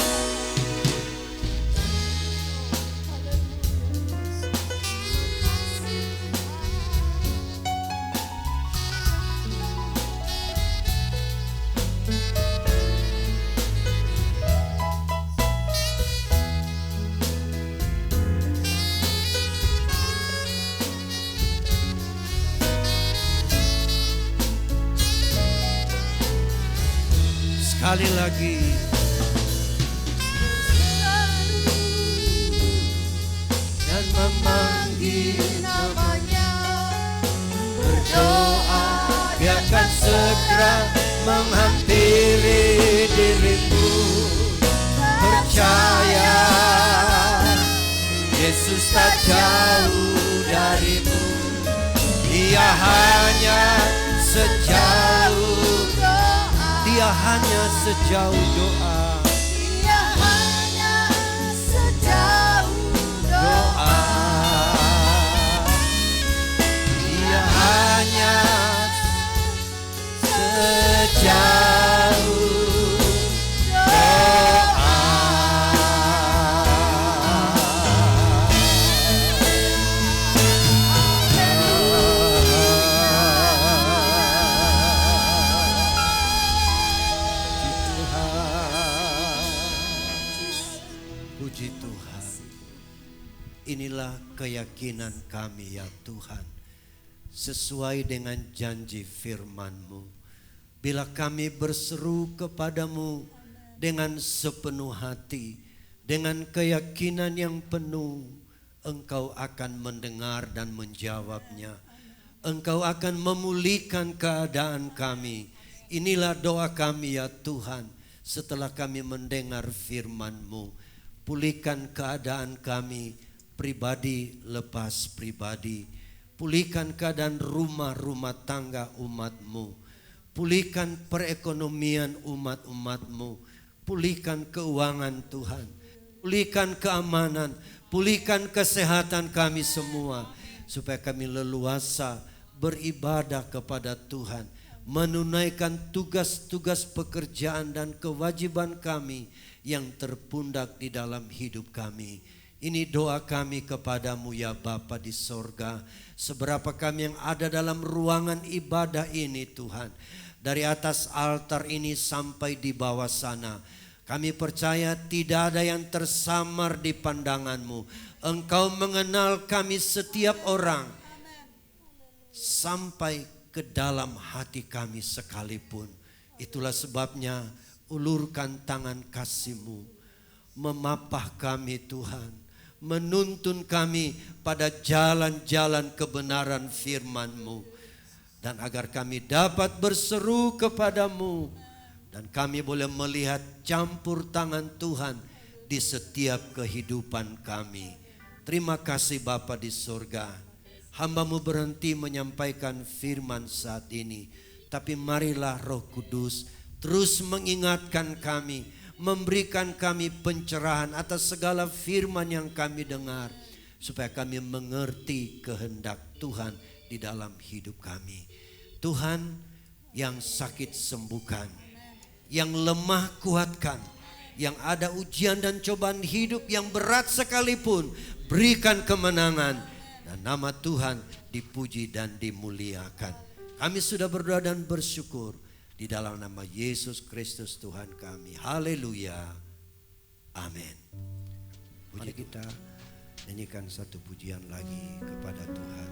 Sekali lagi, dan memanggil namanya. Berdoa, Dia akan segera menghampiri dirimu. Percaya, Yesus tak jauh darimu. Dia hanya sejauh hanya sejauh doa. Dia hanya sejauh doa. Dia hanya sejauh inilah keyakinan kami ya Tuhan, sesuai dengan janji firman-Mu. Bila kami berseru kepadamu dengan sepenuh hati, dengan keyakinan yang penuh, Engkau akan mendengar dan menjawabnya. Engkau akan memulihkan keadaan kami. Inilah doa kami ya Tuhan, setelah kami mendengar firman-Mu. Pulihkan keadaan kami, pribadi lepas pribadi. Pulihkan keadaan rumah-rumah tangga umat-Mu. Pulihkan perekonomian umat-umat-Mu. Pulihkan keuangan Tuhan. Pulihkan keamanan. Pulihkan kesehatan kami semua. Supaya kami leluasa beribadah kepada Tuhan. Menunaikan tugas-tugas pekerjaan dan kewajiban kami yang terpundak di dalam hidup kami. Ini doa kami kepadamu ya Bapa di sorga. Seberapa kami yang ada dalam ruangan ibadah ini Tuhan. Dari atas altar ini sampai di bawah sana. Kami percaya tidak ada yang tersamar di pandangan-Mu. Engkau mengenal kami setiap orang. Sampai ke dalam hati kami sekalipun. Itulah sebabnya ulurkan tangan kasih-Mu. Memapah kami Tuhan. Menuntun kami pada jalan-jalan kebenaran firman-Mu. Dan agar kami dapat berseru kepadamu. Dan kami boleh melihat campur tangan Tuhan di setiap kehidupan kami. Terima kasih Bapa di surga. Hamba-Mu berhenti menyampaikan firman saat ini. Tapi marilah Roh Kudus terus mengingatkan kami, memberikan kami pencerahan atas segala firman yang kami dengar. Supaya kami mengerti kehendak Tuhan di dalam hidup kami. Tuhan, yang sakit sembuhkan, yang lemah kuatkan, yang ada ujian dan cobaan hidup yang berat sekalipun, berikan kemenangan. Dan nama Tuhan dipuji dan dimuliakan. Kami sudah berdoa dan bersyukur di dalam nama Yesus Kristus Tuhan kami. Haleluya. Amin. Mari kita nyanyikan satu pujian lagi kepada Tuhan.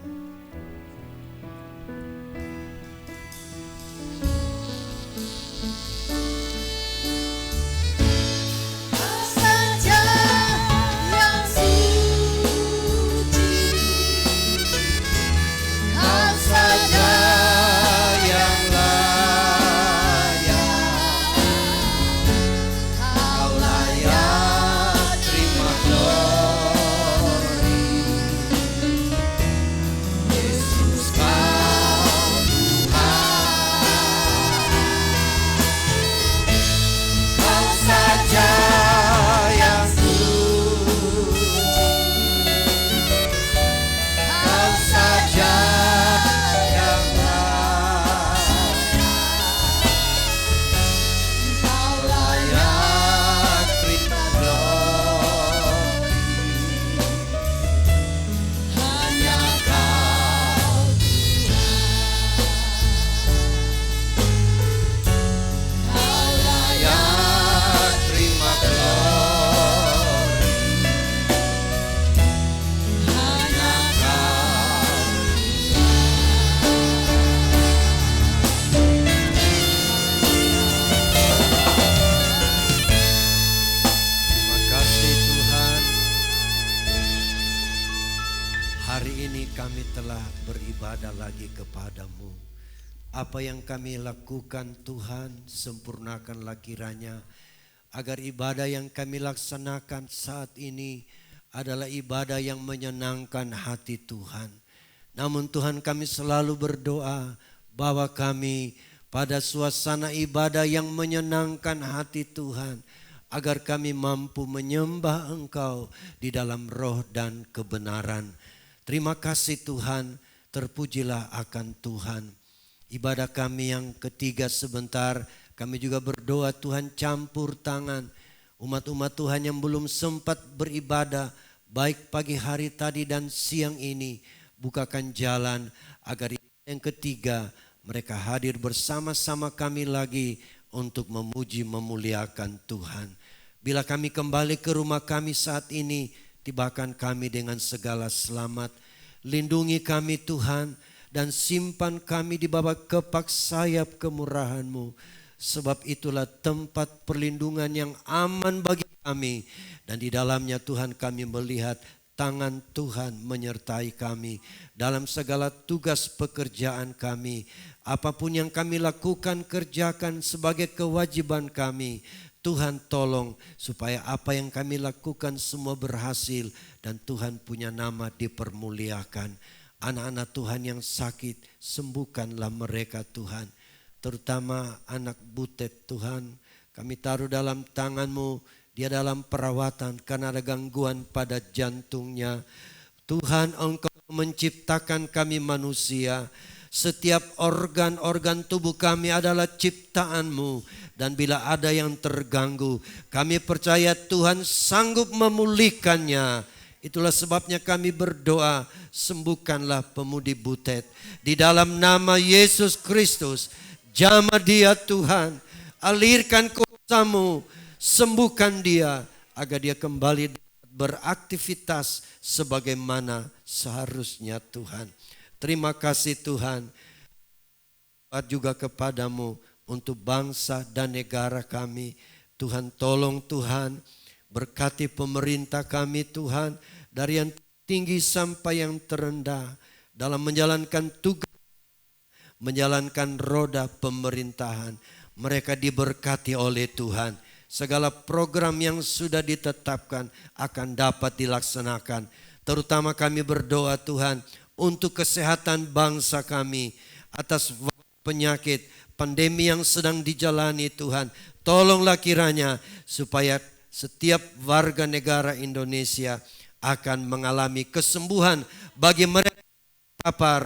Apa yang kami lakukan Tuhan, sempurnakanlah kiranya. Agar ibadah yang kami laksanakan saat ini adalah ibadah yang menyenangkan hati Tuhan. Namun Tuhan, kami selalu berdoa bahwa kami pada suasana ibadah yang menyenangkan hati Tuhan, agar kami mampu menyembah Engkau di dalam roh dan kebenaran. Terima kasih Tuhan, terpujilah akan Tuhan. Ibadah kami yang ketiga sebentar, kami juga berdoa Tuhan campur tangan umat-umat Tuhan yang belum sempat beribadah, baik pagi hari tadi dan siang ini. Bukakan jalan agar yang ketiga mereka hadir bersama-sama kami lagi untuk memuji memuliakan Tuhan. Bila kami kembali ke rumah kami saat ini, tibakan kami dengan segala selamat. Lindungi kami Tuhan, dan simpan kami di bawah kepak sayap kemurahan-Mu. Sebab itulah tempat perlindungan yang aman bagi kami. Dan di dalamnya Tuhan kami melihat tangan Tuhan menyertai kami dalam segala tugas pekerjaan kami. Apapun yang kami lakukan, kerjakan sebagai kewajiban kami. Tuhan tolong supaya apa yang kami lakukan semua berhasil dan Tuhan punya nama dipermuliakan. Anak-anak Tuhan yang sakit, sembuhkanlah mereka Tuhan. Terutama anak Butet Tuhan, kami taruh dalam tangan-Mu. Dia dalam perawatan karena ada gangguan pada jantungnya. Tuhan, Engkau menciptakan kami manusia. Setiap organ-organ tubuh kami adalah ciptaan-Mu. Dan bila ada yang terganggu, kami percaya Tuhan sanggup memulihkannya. Itulah sebabnya kami berdoa, sembuhkanlah pemudi Butet. Di dalam nama Yesus Kristus, jamah dia Tuhan, alirkan kuasa-Mu, sembuhkan dia agar dia kembali beraktivitas sebagaimana seharusnya Tuhan. Terima kasih Tuhan, juga kepadamu untuk bangsa dan negara kami. Tuhan tolong Tuhan, berkati pemerintah kami Tuhan, dari yang tinggi sampai yang terendah, dalam menjalankan tugas, menjalankan roda pemerintahan. Mereka diberkati oleh Tuhan. Segala program yang sudah ditetapkan akan dapat dilaksanakan. Terutama kami berdoa Tuhan untuk kesehatan bangsa kami atas penyakit pandemi yang sedang dijalani Tuhan. Tolonglah kiranya supaya setiap warga negara Indonesia akan mengalami kesembuhan bagi mereka yang lapar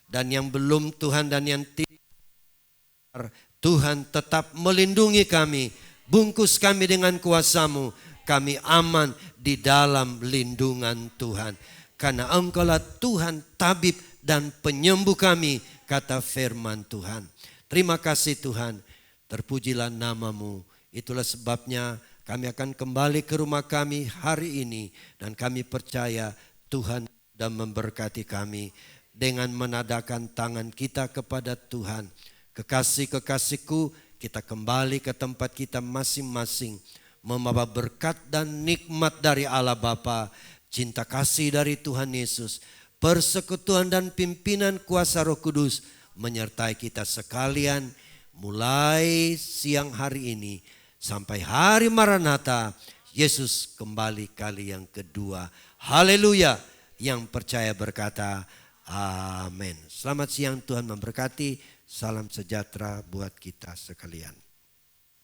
dan yang belum Tuhan, dan yang tidak. Tuhan tetap melindungi kami, bungkus kami dengan kuasa-Mu. Kami aman di dalam lindungan Tuhan. Karena Engkaulah Tuhan tabib dan penyembuh kami, kata firman Tuhan. Terima kasih Tuhan, terpujilah nama-Mu. Itulah sebabnya kami akan kembali ke rumah kami hari ini. Dan kami percaya Tuhan sudah memberkati kami dengan menadahkan tangan kita kepada Tuhan. Kekasih-kekasihku, kita kembali ke tempat kita masing-masing, membawa berkat dan nikmat dari Allah Bapa, cinta kasih dari Tuhan Yesus, persekutuan dan pimpinan kuasa Roh Kudus menyertai kita sekalian mulai siang hari ini sampai hari Maranatha, Yesus kembali kali yang kedua. Haleluya. Yang percaya berkata amin. Selamat siang, Tuhan memberkati. Salam sejahtera buat kita sekalian.